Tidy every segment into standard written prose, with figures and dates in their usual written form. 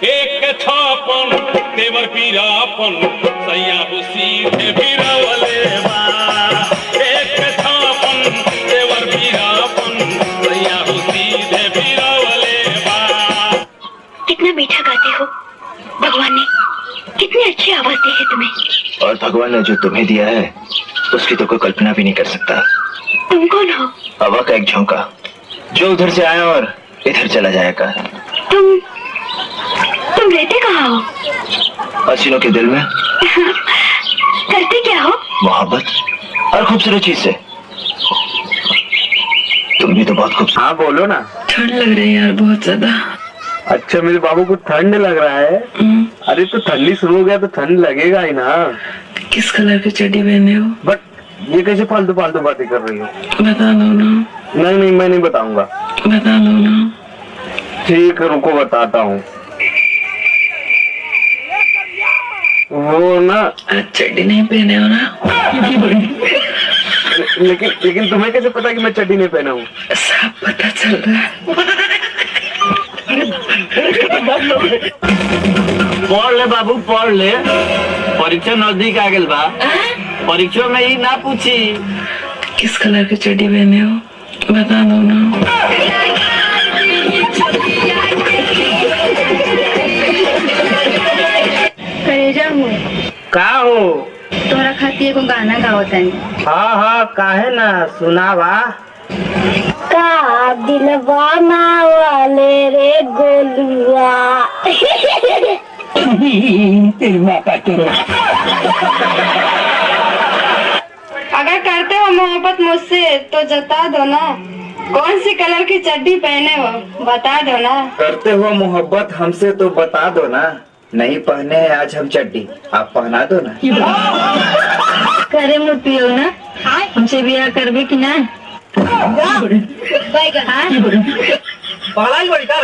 एक छापन तेवर पीरापन सैया सीधे फिरवले बा। एक छापन तेवर पीरापन सैया सीधे फिरवले बा। कितना मीठा गाते हो, भगवान ने कितनी अच्छी आवाज दी है तुम्हें। और भगवान ने जो तुम्हें दिया है उसकी तो कोई कल्पना भी नहीं कर सकता। तुम कौन हो? हवा का एक झोंका जो उधर से आया और इधर चला जाएगा। तुम रहते कहाँ हो? हसीनों के दिल में। करते क्या हो? मोहब्बत और खूबसूरत चीज से। तुम भी तो बहुत खूबसूरत। हाँ बोलो ना। ठंड लग रही है यार बहुत ज्यादा। अच्छा मेरे बाबू को ठंड लग रहा है। अरे तो ठंडी शुरू हो गया तो ठंड लगेगा ही ना। किस कलर की चड्डी पहने हो? बट ये कैसे फालतू फालतू बातें कर रही हो? बता दो ना। नहीं मैं नहीं बताऊंगा। बता दो ना। ठीक है रुको बताता हूँ। वो ना चड्डी नहीं पहने हो ना। लेकिन तुम्हें कैसे पता कि मैं चड्डी नहीं पहना हूँ? सब पता चल रहा है। पढ़ ले बाबू पढ़ ले, परीक्षा नजदीक आ गई बा। परीक्षा में ही ना पूछी किस कलर की चड्डी पहने हो, बता दो ना। करेजा हूँ। का हो? तोरा खातिर एगो गाना गावत है। हाँ काहे ना सुनावा। का दिलवा वाले रे गोलुआ। तेरी माँ का अगर करते हो मोहब्बत मुझसे तो जता दो ना। कौन सी कलर की चड्डी पहने हो बता दो ना। करते हो मोहब्बत हमसे तो बता दो ना। नहीं पहने हैं आज हम चड्डी, आप पहना दो ना। करे मुँह पियो ना, हमसे ब्याह करबे कि ना? पढ़ाई बड़ी कर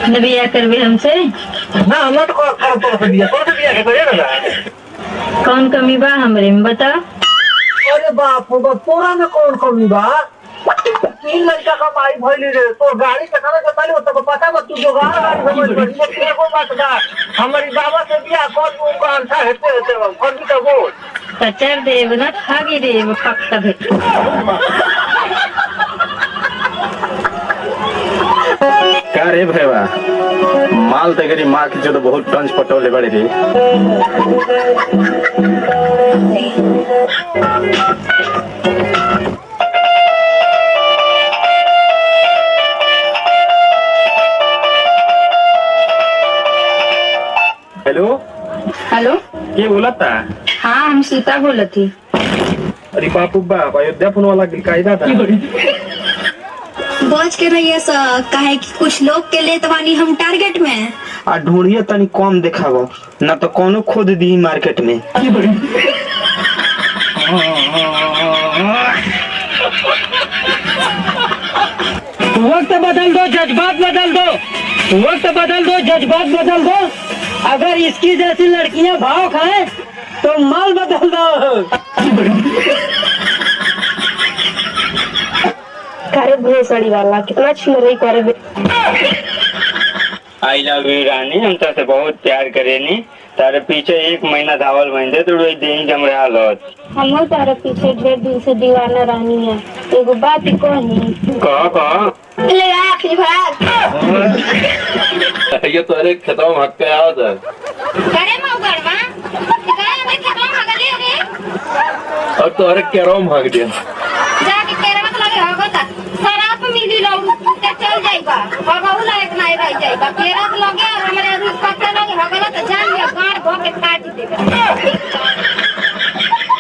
न ब्याह करबे हमसे? ना हम तो कर दिया के करे ना। कौन कमी बा हमरे में बता। अरे बाप रे पूरा में कौन कमी बा? 3 लड़का कमाई भइली रे। तो गाड़ी चलाना चलता हो तो पता बा तू जो गाड़ी समझ पड़ी वो तेरे को बात बा। हमारी बाबा से बियाह कौन को अंसा हेते कौन भी तो बोल। कचर देव ना खागी देव पक्का भेट। क्या रे भैया माल तेरी माँ की जो तो बहुत टंच पटोले बड़े रे। हेलो हेलो ये बोला था? हाँ हम सीता बोला थी। अरे बापू बाप अयोध्या फोन वाला कायदा था। बच के रहिए सर, काहे कि कुछ लोग के लिए तवानी हम टारगेट में। आ ढूंढिए तनी कम दिखावो ना तो कोनो खोद दी मार्केट में। वक्त बदल दो जज्बात बदल दो। वक्त बदल दो जज्बात बदल दो। अगर इसकी जैसी लड़कियां भाव खाएं तो माल बदल दो। करे भोसड़ी वाला कितना छिलरई करे। आई लव यू रानी, हम तो बहुत प्यार करेनी। तारे पीछे 1 महीना धावल बन तो दिन जम रहा लौट। हम तारे पीछे ढेर दिन से दीवाना रानी है। एगो बात कही। कह ले आखिरी भाग। ये तो अरे खेतों में भाग के आओ था। करे मौगड़वा कितना में खेतों में भाग लियो रे। और तो अरे केरों में भाग दिया। जाके केरा मत लगे होगा ता शराब मिली लो के चल जाइबा। बाबू लायक नहीं रह जाइबा। केरा लगे और हमरे पत्ता लगे होगा तो जान लियो गाड़ भो के काट देबे।